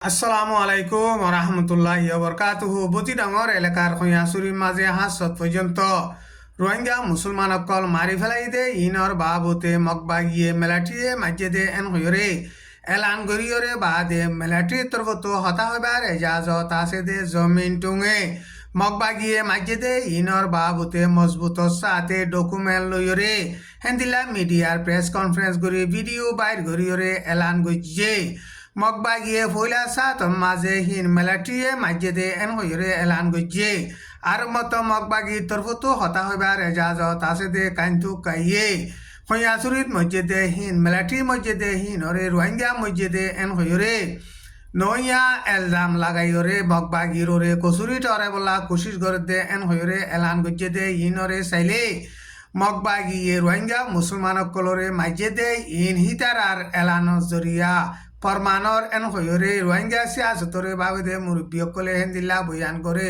আসসালামু আলাইকুম রহমতুল্লাহি বরকাতুহু বতি ডাঙর এলাকার খৈয়াচুরির মাঝে হাসত পর্যন্ত রোহিঙ্গা মুসলমানসকল মারি ফেলাই দে ইনর বাবতে মকবাগিয়ে মেলাটিয়ে মাঝে এন হইরে এলান গরিয়রে বাদে মেলাটির তরফতো হতা হইবার এজাজত আছে দে জমিন টুঙে মকবাগিয়ে মাঝে দে ইনর বাবতে মজবুত সাথে ডকুমেন্ট লইরে হেন্দিলা মিডিয়ার প্রেস কনফারেন্স করি ভিডিও বাইর গরিয়রে এলান গইছে মগবাগিয়ে ফইলা সাত মাঝে হিন মেলাটিয়ে মাঝে এন হইরে এলান গইছে আর মত মগবাগি তরফতো হতা হইবার এজাজত আছে দে কাইন্তু কাইয়ে হইয়াচুরিত মসজিদে হিন মেলাটি মসজিদে হিন ওরে রোহিঙ্গা মসজিদে এন হইরে নইয়া এলজাম লাগাইরে মগবাগির ওরে কচুরি টরে বলা কোশিশ করে দে এন হইরে এলান গইছে দে হিন ওরে চাইলে মগবাগিয়ে রোহিঙ্গা মুসলমানসকলরে মাঝে they in হিতার R এলানৰ জরিয়া ফরমানর N হইরে Rohingya সিয়াসতরে বাবদে মুরব্বীসকলে হেন্দিল্লা বয়ান করে